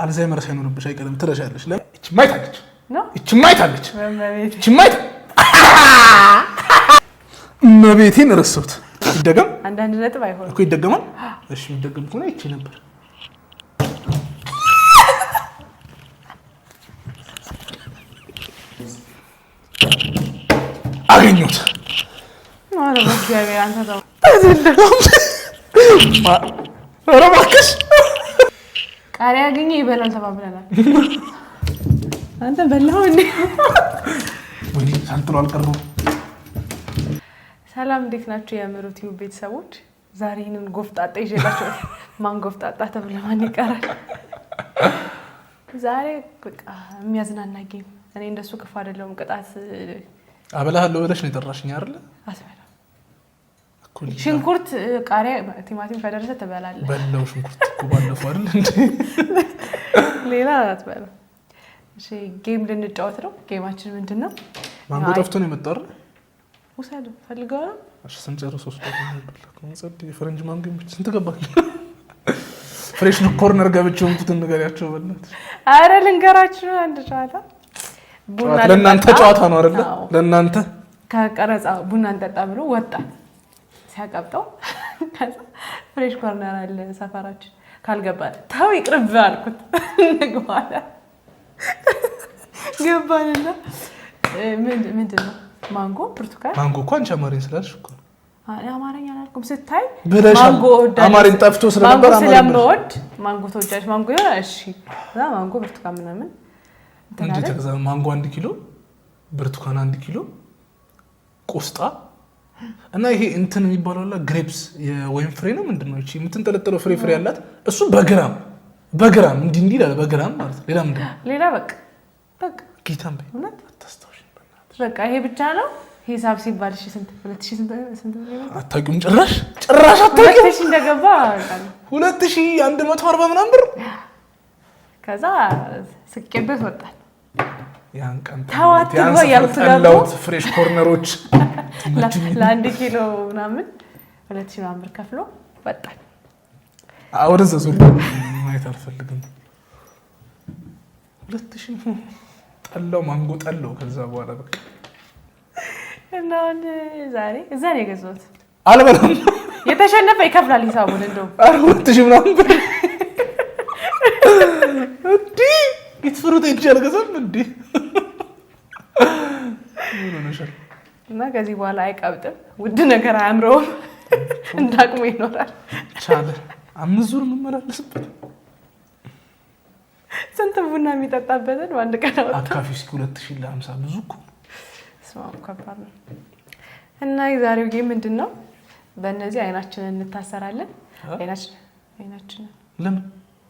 አልዛይመር ሳይኖርብሽ አይቀርም ትረሻለሽ እቺ ማይታለች ነው እቺ ማይታለች እቺ ማይታ መቤቴን ረስቶት ይደገም አንዳንድ ነጥብ አይሆንም እኮ ይደገማል እሺ ይደገም ከሆነ እቺ ነበር አገኙት ማለት ነው እግዚአብሔር አንተ ተው ረባክሽ ቃሪያ ያገኘ ይበላል ተባብለናል አንተ በላው እንዴ ወዲ ሳንጥሎ አልቀረው ሰላም እንዴት ናችሁ የምሩት ዩቲዩብ ቤተሰቦች ዛሬ ይሄንን ጎፍጣጣ ይዤላችሁ ማን ጎፍጣጣ ተብሎ ማን ይቀራል ዛሬ በቃ የሚያዝናና ጌም እኔ እንደሱ ክፉ አይደለም ቅጣት አበላሃለሁ ብለሽ ነው የጠራሽኝ አይደል አስበላ ሽንኩርት ቃሪያ ቲማቲም ከደረሰ ትበላለህ በለው ሽንኩርት እኮ ባለፈው አይደል እንዴ ሌላ አትበላ እሺ ጌም ልንጫወት ነው ጌማችን ምንድነው ማንጎ ጠፍቶ ነው የመጣው አይደል ወሰዱ ፈልገው እሺ ስንጨርስ ወስዶ ነው ጸድ የፈረንጅ ማንጎ ብቻ ስንት ገባክ ፍሬሽ ነው ኮርነር ገብቼው እንትን ነገርያቸው በእናት አረ ልንገራችሁ አንድ ጨዋታ ቡና ለእናንተ ጨዋታ ነው አይደል ለእናንተ ከቀረጻ ቡና እንጠጣ ብሎ ወጣ ሲያቀብጠው ፍሬሽ ኮርነር አለ ሰፈራችን ካልገባል ታው ይቅርብ አልኩት ንግባላ ገባልና ምንድነው ማንጎ ብርቱካን ማንጎ እኮ አንቺ አማርኛ ስላልሽ እኮ አማርኛ አላልኩም ስታይ ማንጎ አማርኛ ጠፍቶ ስለነበር ስለምወድ ማንጎ ተወጃጅ ማንጎ ይሆናል እሺ ከዛ ማንጎ ብርቱካን ምናምን እንዴት ከዛ ማንጎ 1 ኪሎ ብርቱካን 1 ኪሎ ቆስጣ እና ይሄ እንትን የሚባለው አለ ግሬፕስ የወይን ፍሬ ነው ምንድነው እቺ የምትንጠለጠለው ፍሬ ያላት እሱ በግራም እንዲህ ይላል በግራም ማለት ሌላ ምንድነው ሌላ በቃ ጌታም በእውነት አታስተውሽ በቃ ይሄ ብቻ ነው ሂሳብ ሲባል እሺ ስንት 2000 ነው አታውቂም ጭራሽ አታውቂም 2000 እንደገባ አውቃለሁ 2140 ምናምን ብር ከዛ ስቄበት ወጣል ያን ቀን ታዋትው ያልተጋለው ፍሬሽ ኮርነሮች ለ1 ኪሎ ምናምን 2000 ምናምን ብር ከፍሎ ወጣል አውርዘ ዞር ማየት አልፈልግም 2000 ጠላው ማንጎ ጠላው ከዛ በኋላ በቃ እና ዛሬ እዛ ነው የገዛሁት አልበላም የተሸነፈ ይከፍላል ሂሳቡን እንደው 4000 ምናምን ብር እንዴ ይትፍሩት ይችላል ገዛም እንዴ እና ከዚህ በኋላ አይቀብጥም ውድ ነገር አያምረውም እንዳቅሙ ይኖራል ቻለ 5 ዙር መመላለስበት ስንት ቡና የሚጠጣበትን አንድ ቀን አካፊ እስኪ 2000 ለ50 ብዙ እኮ ስማው ከባድ ነው እና የዛሬው ጌም ምንድነው በእነዚህ አይናችንን እንታሰራለን አይናችን ለምን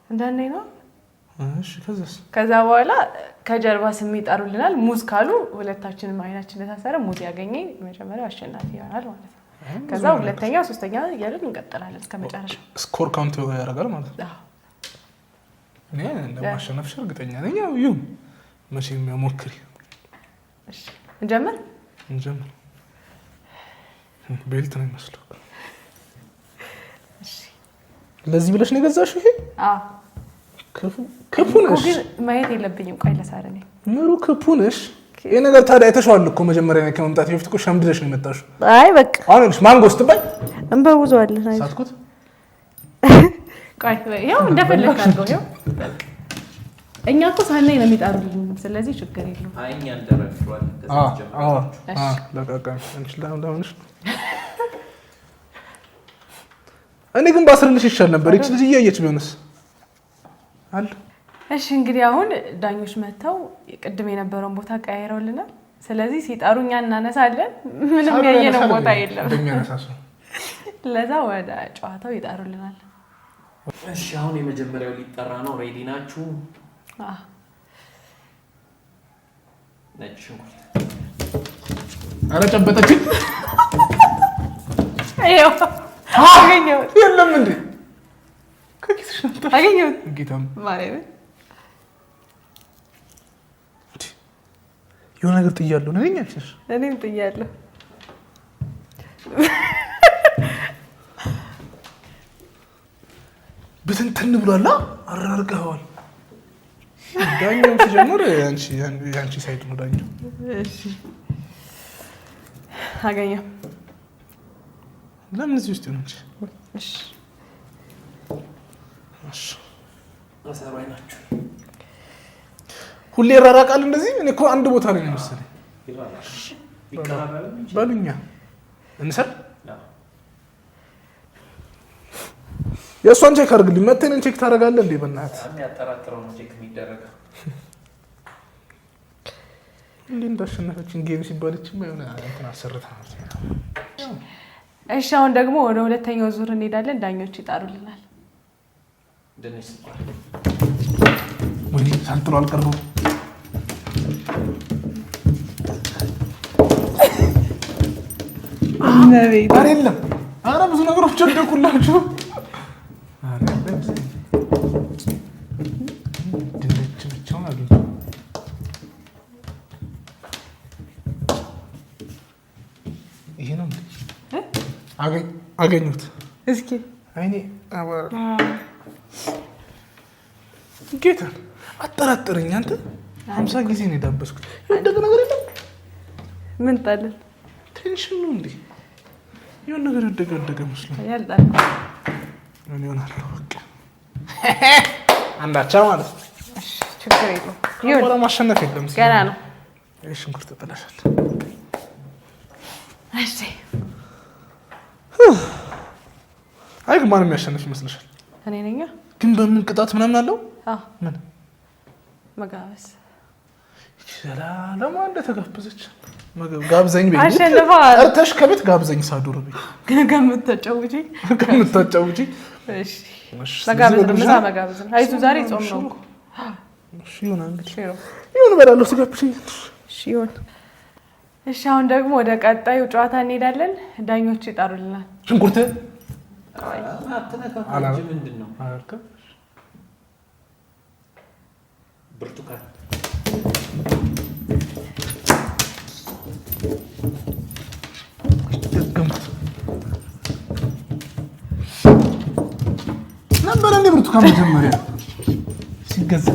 እንዳነኝ ነው እሺ ከዛ በኋላ ከጀርባ ስም ይጣሩልናል ሙዝ ካሉ ሁለታችንም አይናችን ተታሰረ ሙዝ ያገኘ መጀመሪያው አሸናፊ ይሆናል ማለት ነው ከዛ ሁለተኛው ሶስተኛው እያልን እንቀጥላለን እስከ መጨረሻው ስኮር ካውንት ያደርጋል ማለት ነው እኔ እንደማሸነፍሽ እርግጠኛ ነኝ ያው ይሁን መቼም ሞክሪ እሺ እንጀምር ቤልት ነው የሚመስለው እሺ ለዚህ ብለሽ ነው የገዛሽው ይሄ ክፉ ነሽ ግን ማየት የለብኝም ቆይ ለሳረኔ ምሩ ክፉ ነሽ ይሄ ነገር ታዲያ አይተሽዋል እኮ መጀመሪያ ነው ከመምጣት በፊት እኮ ሸምድለሽ ነው የመጣሽው አይ በቃ አሁንሽ ማንጎ ስትባይ እንበውዘዋለን አይ ሳትኩት ቆይ ያው እንደፈለክ አድርገው ያው እኛ እኮ ሳናይ ነው የሚጣሩልን ስለዚህ ችግር የለውም አይኛ እንደረፍሯል ለቃቃ እንችላለን እኔ ግን ባስርልሽ ይሻል ነበር እቺ ልጅ እያየች ቢሆንስ አለ እሺ እንግዲህ አሁን ዳኞች መተው ቅድም የነበረውን ቦታ ቀያይረውልናል ስለዚህ ሲጣሩኛ እናነሳለን ምንም ያየነው ቦታ የለም እንደሚያነሳሱ ለዛ ወደ ጨዋታው ይጣሩልናል እሺ አሁን የመጀመሪያው ሊጠራ ነው ሬዲ ናችሁ ነጭ ሽንኩርት አረ ጨበጠች አየው አገኘው የለም እንዴ ከኪስሽ አገኘው ጌታም ማለት የሆነ ነገር ጥያለሁ ነኝ አንቺስ እኔም ጥያለሁ በትንትን ብሏላ አራርቀዋል ዳኛው ሲጀምር ያንቺ ሳይድ ነው ዳኛው። እሺ አገኘው። ለምን እዚህ ውስጥ ነው እንጂ? እሺ እሺ አሰራይ ናችሁ። ሁሌ ይራራቃል እንደዚህ። እኔ እኮ አንድ ቦታ ላይ ነው መሰለኝ። ይቀራራል በሉኛ እንሰር የእሷን ቼክ አድርግልኝ። መተን ቼክ ታደርጋለህ እንዴ? በእናትህ የሚያጠራጥረው ነው ቼክ የሚደረገው። እንዴ እንዳሸነፈችን ጌም ሲባልችማ የሆነ እንትን አሰርታ ነው። እሺ አሁን ደግሞ ወደ ሁለተኛው ዙር እንሄዳለን። ዳኞች ይጣሩልናል። ድንች ስኳር ወይ ሳንጥሮ አልቀርበው ነቤት አይደለም። ኧረ ብዙ ነገሮች ወደቁላችሁ። ድንች ብቻውን አግኝቼ ይሄ ነው አገኙት። እስኪ አይኔ ጌታ አጠራጥረኝ። አንተ 50 ጊዜ ነው የዳበስኩት። ወደቀ ነገር የለም። ምን ጣልን? ቴንሽን ነው እንዴ? የሆነ ነገር ወደቀ መስሎኝ ያልጣል። ምን ይሆናል? በቃ አንዳቻ ማለት ነው። እሺ ችግር የለውም። ይሁን ማሸነፍ የለም። ገና ነው። እሺ ሽንኩርት ተጠላሻል። እሺ አይ ግን ማንም ያሸነፍ ይመስልሻል? እኔ ነኝ። ግን በምን ቅጣት ምናምን አለው? አዎ ምን መጋበዝ ይችላል። ለማን እንደተጋበዘች ጋብዘኝ ቤት አሸንፈዋል። እርተሽ ከቤት ጋብዘኝ ሳዱር ቤት ከምታጫውጪ እሺ መጋበዝ ነው። ምሳ መጋበዝ ነው። አይቱ ዛሬ ጾም ነው እኮ። እሺ ይሁን እንግዲህ ይሁን እበላለሁ። ትጋብሽኝ? እሺ ይሁን። እሺ አሁን ደግሞ ወደ ቀጣዩ ጨዋታ እንሄዳለን። ዳኞች ይጣሩልናል። ሽንኩርት አትነካም እንጂ ምንድን ነው? ብርቱካን ነበር እንደ ብርቱካን መጀመሪያ ሲገዛ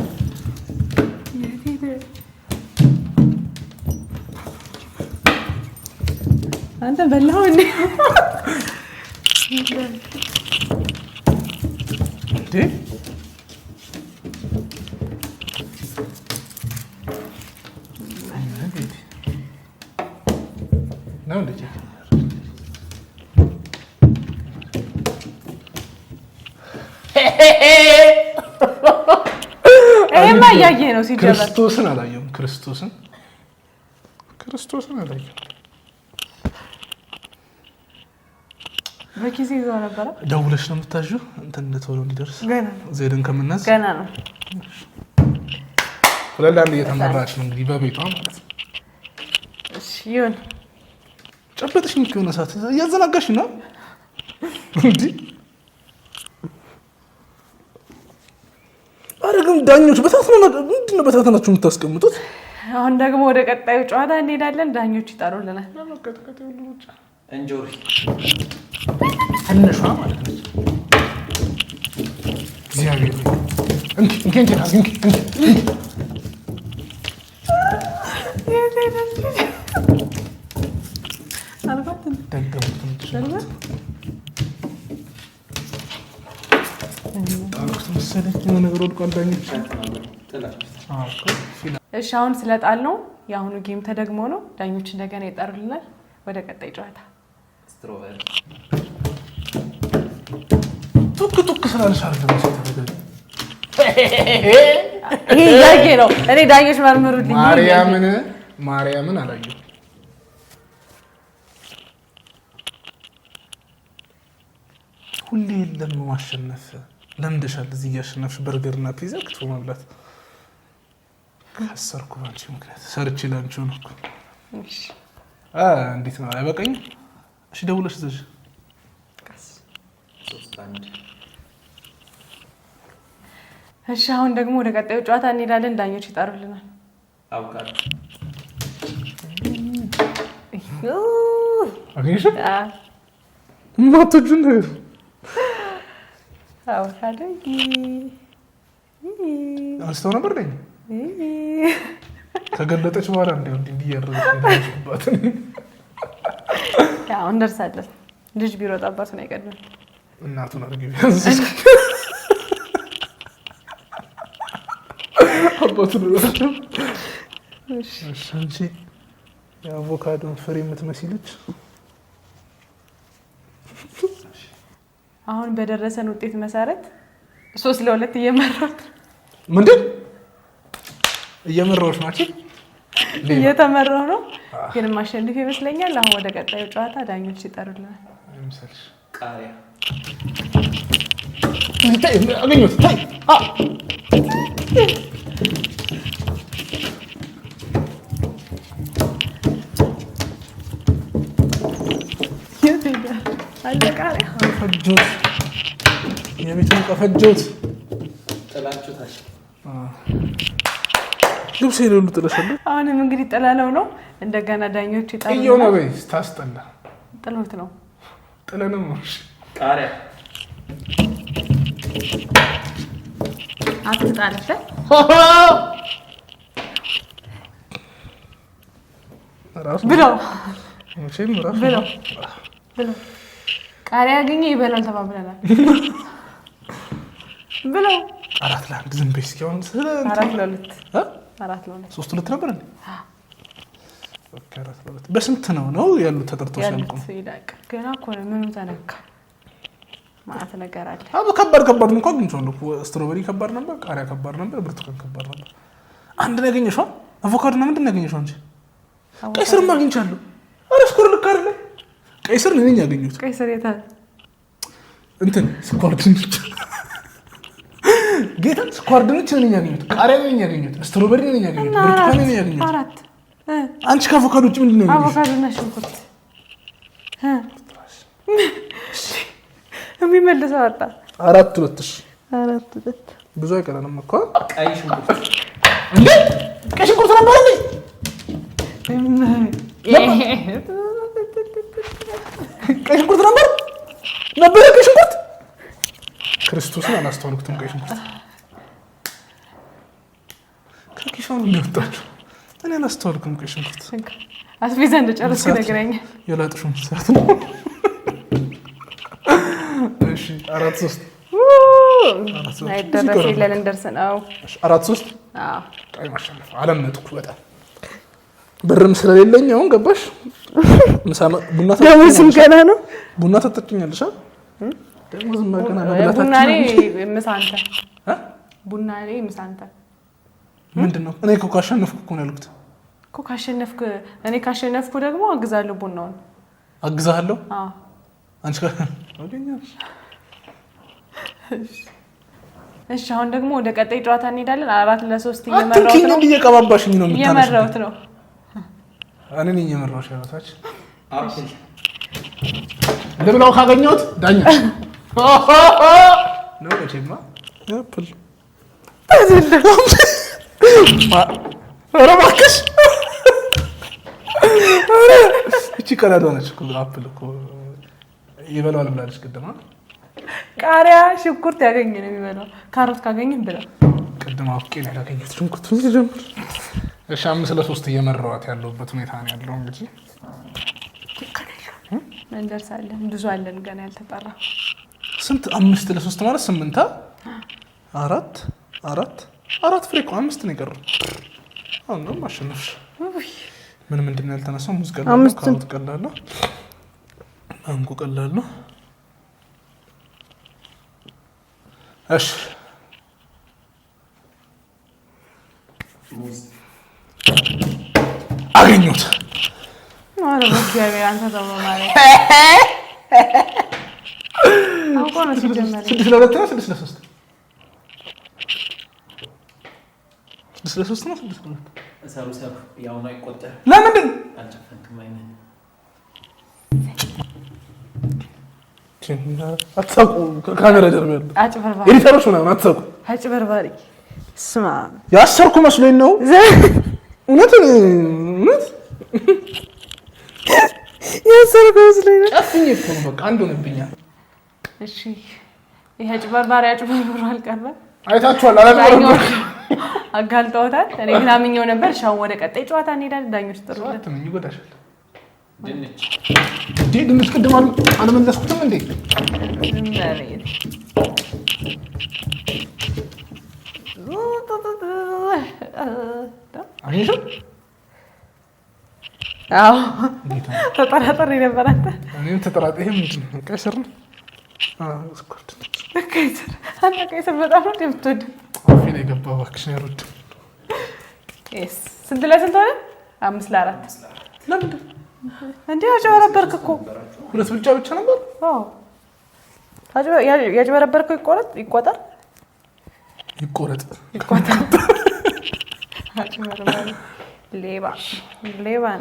አንተ በላው እንዴ? እንዴ ነው እንዴ? እኔማ እያየህ ነው ሲጀመር። ክርስቶስን አላየሁም። ክርስቶስን አላየሁም። በኪሴ ይዞ ነበረ። ደውለሽ ነው የምታዥው? እንትን ቶሎ እንዲደርስ ገና ዜድን ከምናዝ ገና ነው። ሁለላንድ እየተመራች ነው እንግዲህ በቤቷ ማለት ነው። እሺ ይሁን። ጨበጥሽኝ ከሆነ ሰዓት እያዘናጋሽ ነው እንዴ? አረግም ዳኞች ምንድን ነው በታተናችሁ የምታስቀምጡት? አሁን ደግሞ ወደ ቀጣዩ ጨዋታ እንሄዳለን። ዳኞች ይጣሩልናል። እንጆሪ ትንሿ ማለት ነው። እግዚአብሔር እንኪ እሺ አሁን ስለጣል ነው የአሁኑ ጌም ተደግሞ ነው። ዳኞች እንደገና ይጣሩልናል። ወደ ቀጣይ ጨዋታ ስትሮበሪ ቱክ ስላለሽ አይደለም ሰው ይሄ ያጌ ነው። እኔ ዳኞች መርምሩልኝ። ማርያምን አላየሁም። ሁሌ የለም ማሸነፍ ለምደሻል። እዚህ እያሸነፍሽ በርገርና ፒዛ ክትፎ መብላት ከሰርኩ ባንቺ ምክንያት ሰርቼ ላንቺ ነው እኮ። እሺ እንዴት ነው አይበቃኝም? እሺ ደውለሽ ዘሽ እሺ አሁን ደግሞ ወደ ቀጣዩ ጨዋታ እንሄዳለን። ዳኞች ይጣሩልናል። አቮካዶ አገኘሽ? ማቶጁን አቮካዶ አንስተው ነበር ነኝ ከገለጠች በኋላ እንደው እንዲያረጋግጥ ያው እንደርሳለን። ልጅ ቢሮጣባት ነው አይቀድም። እናቱን አድርጊ ቢያንስ አባቱን ነው። እሺ አንቺ የአቮካዶ ፍሬ የምትመስልች አሁን በደረሰን ውጤት መሰረት 3-2 እየመራሁት ምንድን እየመራሁሽ ናችሁ? እየተመራሁ ነው ግን ማሸነፍ ይመስለኛል። አሁን ወደ ቀጣዩ ጨዋታ ዳኞች ይጠሩልናል። ለምሳሌ ቃሪያ አገኘሁት። ታይ ቃሪያ ፈጆት የቤቱን ቀፈጆት ጥላችሁታል። ልብስ የሌሉ ጥለሻለሁ። አሁንም እንግዲህ ጥለነው ነው እንደገና ዳኞች ይጠሩልናል። እየው ነው በይ ታስጠላ ጥሎት ነው ጥለነው ነው። ቃሪያ አትጣለሽ ብለው መቼም ራሱ ብለው ቃሪያ ያገኘ ይበላል ተባብለናል። ብለው 4-1 ዝም በይ እስኪ። አሁን 4-2 3-2 ነበር እንዴ? ኦኬ 4-2 በስንት ነው ያሉት ተጠርተው ሲያልቁ? ይላቅ ገና እኮ ነው። ምኑ ተነካ ማለት ነገር አለ። ከባድ እንኳን አግኝቻለሁ። ስትሮበሪ ከባድ ነበር፣ ቃሪያ ከባድ ነበር፣ ብርቱካን ከባድ ነበር። አንድ ነው ያገኘሽው? አቮካዶ ነው ምንድን ነው ያገኘሽው አንቺ? ቀይ ስር ማግኝቻለሁ። ኧረ ስኮር ልክ አይደለ? ቀይ ስር ነኝ ያገኘሁት። ቀይ ስር የታል? እንትን ስኳር ድንች ጌታ ስኳር ድንች ነኝ ያገኘሁት። ቃሪያ ነኝ ያገኘሁት። ስትሮበሪ ነኝ ያገኘሁት። ብርቱካን ነኝ ያገኘሁት። 4 አንቺ ከአቮካዶ ውጭ ምንድን ነው ያገኘሽው? አቮካዶ እና ሽንኩርት የሚመልሰው አጣ። 4-2 እሺ 4-2 ብዙ አይቀረንም እኮ። ቀይ ሽንኩርት እንዴ ቀይ ሽንኩርት ነበር እንዴ? ቀይ ሽንኩርት ነበር ቀይ ሽንኩርት ክርስቶስን አላስተዋልኩትም። ቀይ ሽንኩርት ከኪሻው ነው የሚወጣው። እኔ አላስተዋልኩም። ቀይ ሽንኩርት አስቤዛ እንደጨረስክ ነግረኛል። የላጥሽው ሰዓት ነው። እሺ 4-3 አይደረስ ይላል እንደርስ ነው። 4-3 አዎ ቀይ ማሸነፍ አለመጥኩ በጣም ብርም ስለሌለኝ አሁን ገባሽ። ቡና ደሞዝም ገና ነው። ቡና ተጠጭኛለሽ አ ደሞዝም ገና ነው። ቡና ላይ ምሳ አንተ ቡና ላይ ምሳ አንተ ምንድነው? እኔ እኮ ካሸነፍኩ እኮ ነው ያልኩት እኮ። ካሸነፍኩ እኔ ካሸነፍኩ ደግሞ አግዛለሁ። ቡናውን አግዛለሁ። አዎ አንቺ አገኛለሽ። እሺ አሁን ደግሞ ወደ ቀጣይ ጨዋታ እንሄዳለን። 4-3 እየመራሁት ነው። እየቀባባሽኝ ነው የምታነሺው። እየመራሁት ነው። እኔ ነኝ እየመራሁሽ ያለታች አፕል ልብላው ካገኘሁት ዳኛ ነው እቺማ አፕል ኧረ እባክሽ እቺ ቀላል ሆነች እኮ። አፕል እኮ ይበላዋል ብላለች ቅድማ። ቃሪያ ሽንኩርት ያገኘ ነው የሚበላው። ካሮት ካገኘን ብላ ቅድማ አውቄ ነው ያገኘሁት ሽንኩርቱን ሲጀምር። እሺ 5-3 እየመራኋት ያለሁበት ሁኔታ ነው ያለው። እንግዲህ እንደርሳለን። ብዙ አለን ገና ያልተጠራ። ስንት 5-3 ማለት 8 4 ፍሬ እኮ 5 ነው የቀረው። አሁን ነው ማሸነፍሽ። ምንድን ነው ያልተነሳው? ሙዝ ቀላል ነው፣ ካሮት ቀላል ነው፣ ማንጎ ቀላል ነው። እሺ ሙዝ አገኘሁት። አረ በእግዚአብሔር አንተ ተው ማለት አውቆ ነው ሲጀመር 6-2 ነው 6-3 6-3 ነው 6-2 ሰሩ ያው ነው አይቆጠር። ለምንድን አልጨፈንክም አይነ አትሳቁ። ከካሜራ ጀርባ ያለው አጭበርባሪ ኤዲተሮች ምናምን አትሳቁ። አጭበርባሪ ስማ ያሰርኩ መስሎኝ ነው። እውነት ያሰርኩ መስሎኝ ነው። ጨፍኝ እኮ ነው በቃ አንድ ሆነብኛል። እሺ ይሄ አጭበርባሪ አጭበርባሪ አልቀረ። አይታችኋል አላጭበርባሪ አጋልጠውታል። እኔ ግን አምኜው ነበር። ሻው ወደ ቀጣይ ጨዋታ እንሄዳለን። ዳኞች ጥሩልን። ምን ይጎዳሻል? ድንች ቅድም አልመለስኩትም እንዴ? አዎ ተጠራጠሪ ነበር አንተ። እኔም ተጠራጠሪ። ይሄ ምንድን ነው? ቀይ ስር ነው። ቀይ ስር በጣም ነው የምትወድ። አፌን የገባ እባክሽ ነው ያሉት። ስንት ለስንት ሆነ? 5-4 ለምንድን እንዴ? አጭበረበርክ እኮ። 2 ብልጫ ብቻ ነበር። ያጭበረበርከው ይቆረጥ ይቆጠር ሌባ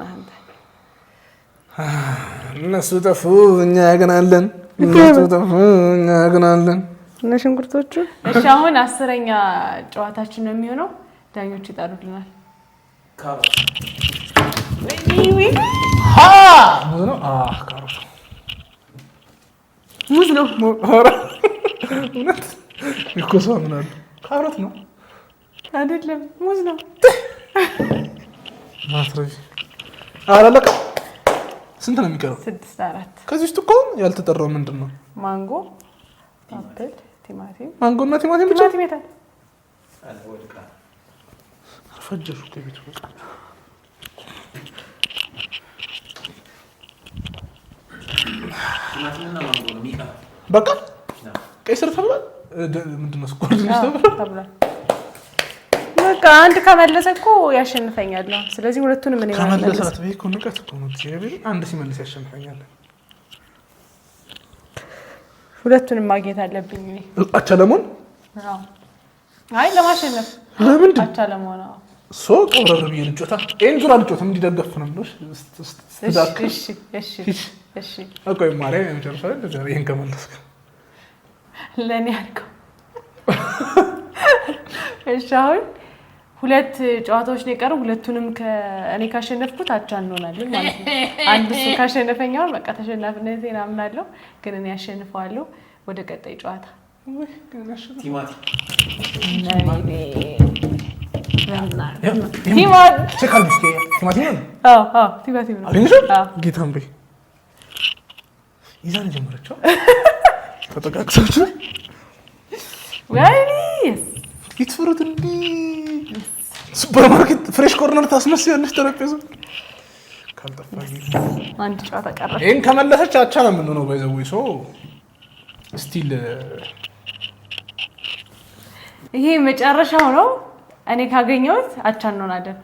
ነህ አንተ። እነሱ ጠፉ እኛ ግን አለን። እነ ሽንኩርቶቹ። እሺ አሁን 10ኛ ጨዋታችን ነው የሚሆነው። ዳኞች ይጠሩልናል። ሙዝ ነው እኮ ሰው ምን አለ? ካሮት ነው አይደለም፣ ሙዝ ነው። ማትረፊ አላለቀ። ስንት ነው የሚቀረው? 6-4። ከዚህ ውስጥ እኮ ያልተጠራው ምንድን ነው? ማንጎ፣ አፕል፣ ቲማቲም። ማንጎ እና ቲማቲም ብቻ። ቲማቲም የታል? ፈጀሹ ከቤቱ በቃ በቃ ቀይ ስር ተብሏል። ምንድን ነው ስኳር ድንች ተብሏል። በቃ አንድ ከመለሰ እኮ ያሸንፈኛል። ስለዚህ ሁለቱንም እኔ ከመለሰት በይ እኮ ንቀት እኮ ነው። አንድ ሲመልስ ያሸንፈኛል። ሁለቱንም ማግኘት አለብኝ እኔ። አቻ ለመሆን አይ ለማሸነፍ ለምንድን አቻ ለመሆን ሶ ቀብረር ብዬ ልጮታ ይሄን ዙር አልጮትም እንዲደገፍ ነው ብሎሽ እሺ አቆይ ማርያም የመጨረሻ ላይ ይሄን ከመለስክ ለኔ አልከው። እሺ አሁን 2 ጨዋታዎች ነው የቀረው። ሁለቱንም እኔ ካሸነፍኩት አቻ እንሆናለን ማለት ነው። አንድ እሱ ካሸነፈኛው በቃ ተሸናፊነቴን አምናለሁ፣ ግን እኔ አሸንፈዋለሁ። ወደ ቀጣይ ጨዋታ ቲማቲም ጌታን በይ ይዛን ጀመረችው። ተጠቃቅሳችሁ ፍሩት እንዲህ ሱፐርማርኬት ፍሬሽ ኮርነር ታስመስያለሽ። ጠረጴዛ ካልጠፋ አንድ ጨዋታ ቀረ። ይሄን ከመለሰች አቻ ነው የምንሆነው። ባይዘው ሶ ስቲል ይሄ መጨረሻው ነው። እኔ ካገኘሁት አቻ እንሆናለን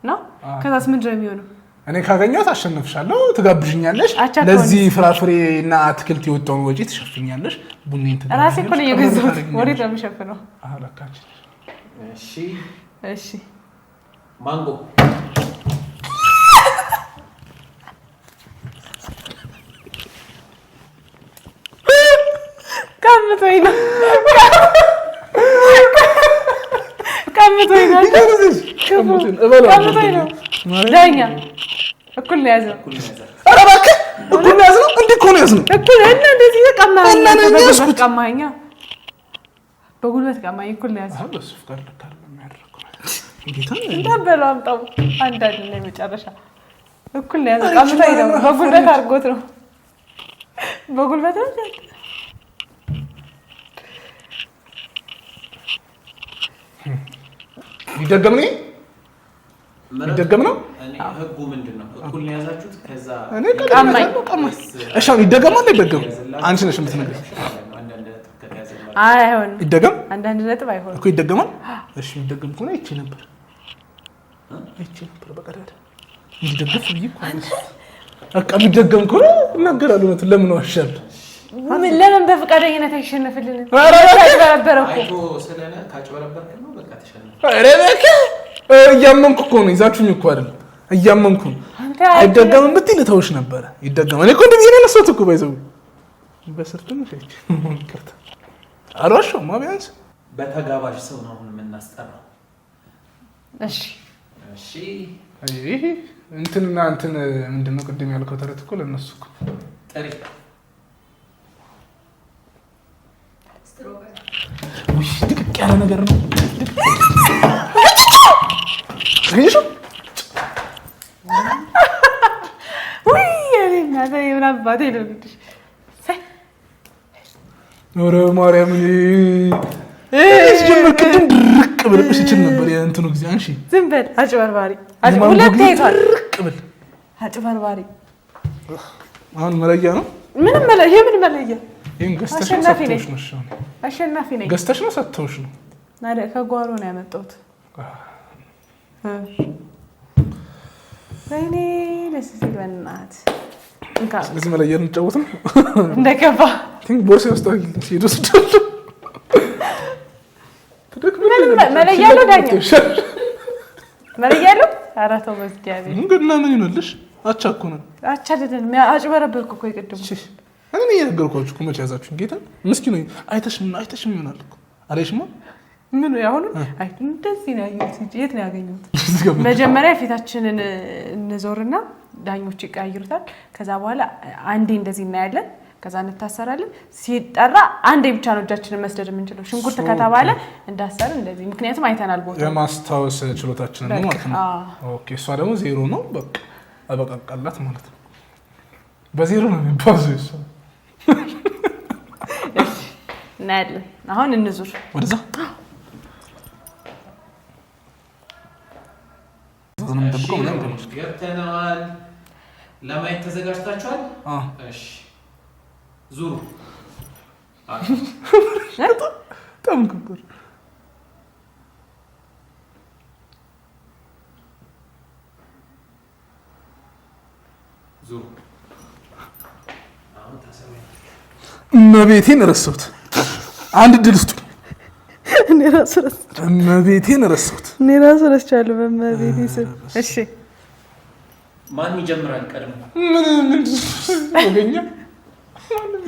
ነው። ከዛስ ምንድን ነው የሚሆነው? እኔ ካገኘሁት አሸንፍሻለሁ፣ ትጋብዥኛለሽ። ለዚህ ፍራፍሬ እና አትክልት የወጣውን ወጪ ትሸፍኛለሽ። ቡኔን ትጋብዥኛለሽ። ራሴ እኮ ነው የገዛሁት። ወዴት ነው የምሸፍነው? አላካች እሺ ማንጎ ቀምቶኝ ነው ዳኛ እኩል ነው ያዘው። ኧረ እባክህ እኩል ነው ያዝነው። እንዲህ እኮ ነው ያዝነው። እኩል እና እንደዚህ ቀማኸኝ። በጉልበት ቀማኝ። እኩል ነው ያዘው። እንዳበለው አምጣው። አንድ አይደለም የመጨረሻ እኩል ነው ያዘው። ቀምቶኝ ነው። በጉልበት አድርጎት ነው። በጉልበት ነው። ይደገም ነው። ህጉ ምንድነው? እኩል ነው ያዛችሁት። ከዛ እኔ ቀማኝ። እሺ ይደገማል። አይደገም? አንቺ ነሽ የምትነግሪኝ። አይሆንም። ይደገም። አንዳንድ ነጥብ አይሆንም እኮ ይደገማል። እሺ ይደገም ከሆነ ይቺ ነበር በቀዳዳ ይደገፍ ይቆይ። በቃ ይደገም ከሆነ እናገራለሁ። ለምን ዋሻል? ለምን በፈቃደኝነት አይሸነፍልን? አጭበረበረው እኮ ስለነ ካጭበረበርክ ነው በቃ ተሸነፈ። ኧረ በቃ እያመንኩ እኮ ነው። ይዛችሁኝ እኮ አይደለም እያመንኩ ነው። አይደገምም ብትይ ልተውሽ ነበረ። ይደገም። እኔ እኮ እንደዚህ ነው ያነሳሁት እኮ ባይዘው በስርት ነው ሸች ከርታ አልዋሸሁም። ቢያንስ በተጋባዥ ሰው ነው አሁን የምናስጠራው። እሺ ይሄ እንትና እንትን ምንድነው ቅድም ያልከው ተረት እኮ ለነሱ እኮ ጥሪ ድቅቅ ያለ ነገር ነው። አገኘሽው? ውይ እኔ እናቴ ምን አባቴ ነው እንግዲህ ኧረ ማርያም ጀምር ቅድም ድርቅ ብለሽ ይችል ነበር የእንትኑ ጊዜ አንሺ ዝም በል አጭበርባሪ ሁለት ይቷል ድርቅ ብል አጭበርባሪ አሁን መለያ ነው ምንም መለያ ምን መለያ ይሄን ገዝተሽ ነው ሰጥተውሽ ነው አሸናፊ ነኝ ገዝተሽ ነው ሰጥተውሽ ነው ናደ ከጓሮ ነው ያመጣሁት ወይኔ ለዚህ በእናት ስለዚህ መለያ እንጫወት ነው እንደገባ ቲንክ ቦርሳ ውስጥ ሲሄዱ ስደሉ መለያ ነው ዳኛ መለያ ነው አራተው በዝጋቢ እንግዲህ ምን ይሆንልሽ አቻ እኮ ነው አቻ አይደለም አጭበረበርኩ እኮ ይቀድሙ እኔ የነገርኳችሁ እኮ መቼ ያዛችሁኝ ጌታ ምስኪን ነው አይተሽም ይሆናል እኮ አለሽማ ምን ያሁን አይ እንደዚህ ነው ያዩት የት ነው ያገኙት መጀመሪያ ፊታችንን እንዞርና ዳኞች ይቀያይሩታል ከዛ በኋላ አንዴ እንደዚህ እናያለን ከዛ እንታሰራለን ሲጠራ አንዴ ብቻ ነው እጃችንን መስደድ የምንችለው ሽንኩርት ከተባለ እንዳሰር እንደዚህ ምክንያቱም አይተናል ቦታ የማስታወስ ችሎታችን ነው ማለት ነው ኦኬ እሷ ደግሞ ዜሮ ነው በቃ አበቃቃላት ማለት ነው በዜሮ ነው የሚባዘው እሷ እናያለን አሁን እንዙር ወደዛ ዘንም ተብቆ ምንም ገብተናል ለማየት ተዘጋጅታችኋል እሺ ዙሩ ተምኩበር ዙሩ አሁን ታሰበኝ እመቤቴን ረሳሁት አንድ ድል ውስጥ እኔ ራሱ ረሳሁት እመቤቴን ረሳሁት እኔ ራሱ ረሳቻለሁ በእመቤቴ ስም እሺ ማን ይጀምራል ቀድሞ ምን ወገኛ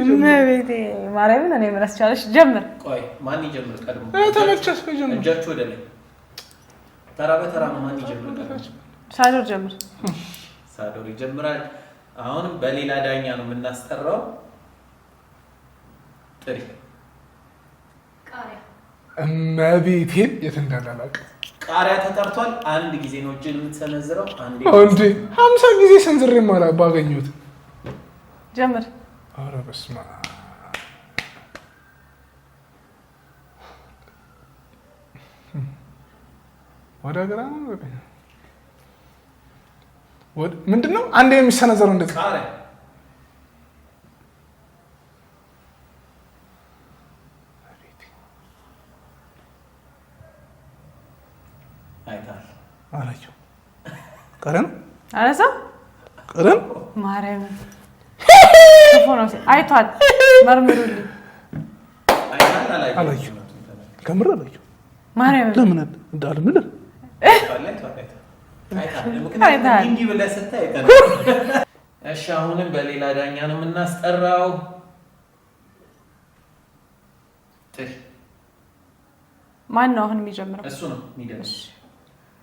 እመቤቴ ማርያምን እኔ ረሳቻለሽ ጀምር ቆይ ማን ይጀምር ቀድሞ ተመቸሽ ከጀምር እጃችሁ ወደ ላይ ተራ በተራ ማን ይጀምር ቀድሞ ሳዶር ጀምር ሳዶር ይጀምራል አሁንም በሌላ ዳኛ ነው የምናስጠራው ጥሪ ቃሪያ እመቤቴን የት እንዳላላቅ ቃሪያ ተጠርቷል አንድ ጊዜ ነው እጅን የምትሰነዝረው አንዴ 50 ጊዜ ሰንዝሬ ማላ ባገኙት ጀምር ኧረ በስመ አብ ወደ ግራ ምንድነው አንዴ የሚሰነዘረው እንደዚህ ቃሪያ አይታል አላየው ቀረን አነሳ ቀረን ማርያም ተፎና አይቷል መርምሩልኝ አይታል አላየው ከምር አላየው ማርያም ለምን እንዳለ ምን አይታል እንዲህ ብለህ ስታይ አይታል እሺ አሁንም በሌላ ዳኛ ነው የምናስጠራው ጥሪ ማን ነው አሁን የሚጀምረው እሱ ነው የሚደርስ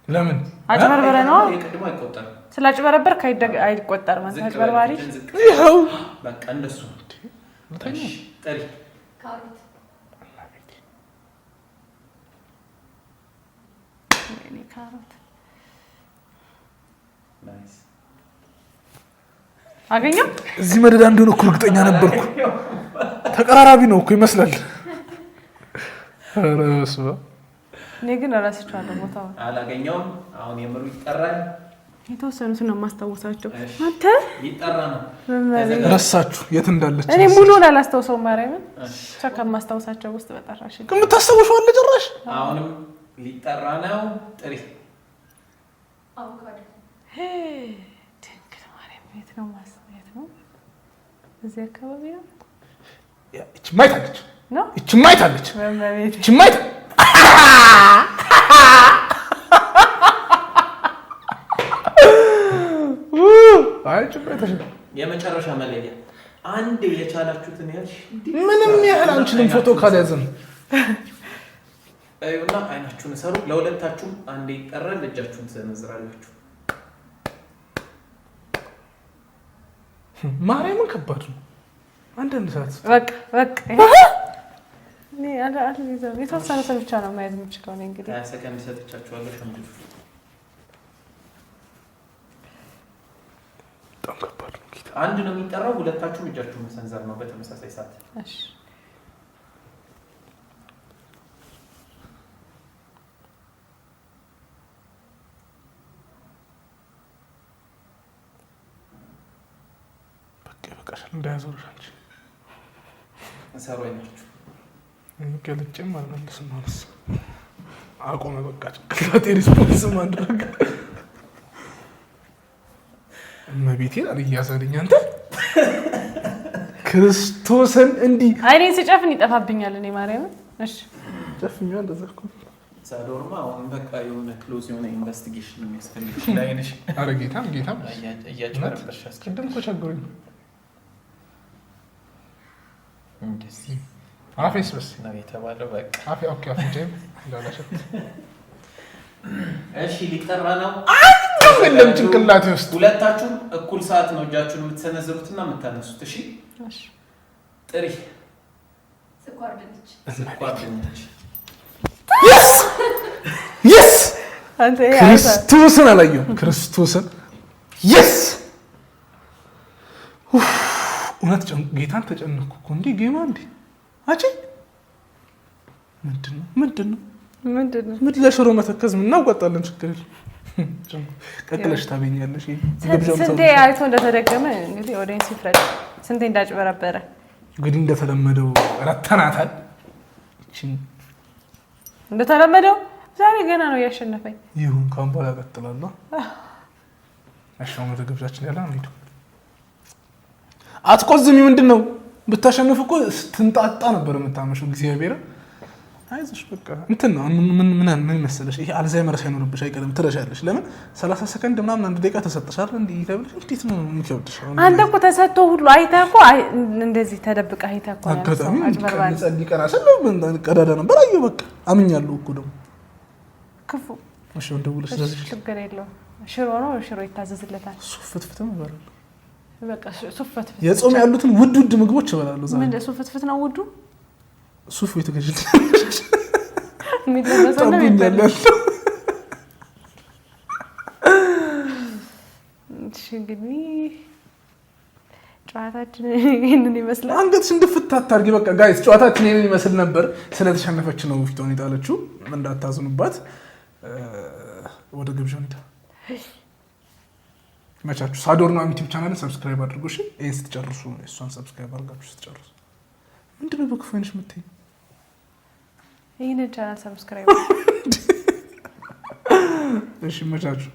ለምን አጭበርበረ ነው የቅድሞ አይቆጠርም ስላጭበረበርክ አይቆጠርም አጭበርባሪ ይኸው በቃ እንደሱ እሺ ጥሪ ካሮት እኔ ካሮት ናይስ አገኘው እዚህ መደዳ እንደሆነ እኮ እርግጠኛ ነበርኩ ተቀራራቢ ነው እኮ ይመስላል ኧረ በስመ አብ እኔ ግን እረስቸዋለሁ ቦታውን አላገኘውም አሁን የምሩ ይጠራል የተወሰኑትን ነው የማስታወሳቸው አንተ ይጠራ ነው ረሳችሁ የት እንዳለች እኔ ሙሉውን አላስታውሰውም ማርያምን ብቻ ከማስታወሳቸው ውስጥ በጠራሽ ከምታስታውሽው አለ ጭራሽ አሁንም ሊጠራ ነው ጥሪ አቮካዶ ድንግል ማርያም የት ነው ማስታየት ነው እዚህ አካባቢ ነው እቺ ማይታለች ነው እቺ ማይታለች በመቤት እቺ ማይታ አይ ጭብረሽ የመጨረሻ መለያ አንድ የቻላችሁትን ያህል ምንም ያህል አንችልም ፎቶ ካልያዝን እና አይናችሁን ሰሩ ለሁለታችሁም አንዴ ይጠራል እጃችሁን ትሰነዝራላችሁ ማርያምን ከባድ ነው አንዳንድ ሰዓት በቃ እኔ የተወሰነ ሰው ብቻ ነው ማየት የምችለው እኔ እንግዲህ 20 ሰከንድ ሰጥቻችኋለሁ ሸምግዱ በጣም ከባድ ነው። አንድ ነው የሚጠራው፣ ሁለታችሁም እጃችሁን መሰንዘር ነው በተመሳሳይ ሰዓት። እሺ በቃሻል እንዳያዞርሽ አንቺ ሰሩ አይናችሁ ገልጭም አልመልስም ማለት አቆመ። በቃ ጭንቅላቴ ሪስፖንስ ማድረግ እመቤቴን አልያዘልኝ አንተ ክርስቶስን እንዲህ አይኔን ስጨፍን ይጠፋብኛል። እኔ ማርያምን እሺ ጨፍኛ እንደዛ እኮ ሳዶርማ አሁን በቃ የሆነ ክሎዝ የሆነ ኢንቨስቲጌሽን የሚያስፈልግሽ ላይነሽ። ኧረ ጌታም እያጭበረበርሽ ቅድም እኮ ቸግሮኝ እንደዚህ አፌስ በስ ነው የተባለው። በቃ አፌ ኦኬ አፍንጫዬም እንዳላሸት። እሺ ሊጠራ ነው። የለም ጭንቅላቴ ውስጥ ሁለታችሁም እኩል ሰዓት ነው እጃችሁን የምትሰነዝሩትና የምታነሱት። እሺ ጥሪ ስኳር ድንች ስኳር ድንች የስ አንተ ክርስቶስን አላየሁም። ክርስቶስን የስ እውነት ጌታን ተጨነኩ እኮ እንዴ ጌማ እንዴ አጪ ምንድነው ምን ለሽሮ መተከዝ ምን እናውቀጣለን። ችግር የለም ቀቅለሽ ታገኛለሽ። ስንቴ አይቶ እንደተደገመ እንግዲህ ኦዲየንስ ይፍረድ። ስንቴ እንዳጭበረበረ እንግዲህ እንደተለመደው ረተናታል። እንደተለመደው ዛሬ ገና ነው ያሸነፈኝ። ይሁን ካሁን በኋላ እቀጥላለሁ። አሻው ወደ ግብዣችን ያለ ነው። ሄዱ አትቆዝሚ። ምንድነው ብታሸንፍ እኮ ስትንጣጣ ነበር የምታመሸው። እግዚአብሔር አይዞሽ በቃ እንትን ነው። ምን መሰለሽ ይሄ አልዛይመር ሳይኖርብሽ አይቀርም ትረሻለሽ። ለምን 30 ሰከንድ ምናምን አንድ ደቂቃ ተሰጥሻል እንዴ ይለብልሽ። እንዴት ነው የሚከብድሽ? አንተ እኮ ተሰጥቶ ሁሉ አይተህ እኮ እንደዚህ ተደብቀህ አይተህ እኮ አጋጣሚ ጸልይ ቀና ሰለው ቀዳዳ ነበር። አየሁ በቃ አምኛለሁ እኮ ደግሞ ክፉ እሺ እንደውልሽ ስለዚህ ችግር የለውም። ሽሮ ነው ሽሮ ይታዘዝለታል። ሱፍትፍትም እበላለሁ በቃ ሱፍትፍት የጾም ያሉትን ውድ ምግቦች እበላለሁ። ዛሬ ምን ሱፍትፍት ነው ውዱ ሱፍ የተገጀለ የሚለበሰው ነው የሚበላው። እሺ እንግዲህ ጨዋታችን ይሄንን ይመስላል። አንገትሽ እንድፍታ አታርጊ። በቃ ጋይስ ጨዋታችን ይሄንን ይመስል ነበር። ስለተሸነፈች ነው ፊቷን የጣለችው። እንዳታዝኑባት። ወደ ግብዣው እንሂድ። መቻችሁ ሳዶርና ዩቲዩብ ቻናል ሰብስክራይብ አድርጉ። እሺ ይሄን ስትጨርሱ እሷን ሰብስክራይብ አድርጋችሁ ስትጨርሱ ምንድነው በክፉ አይነሽ የምትይኝ? ይሄን ቻናል ሰብስክራይብ እሺ መቻችሁ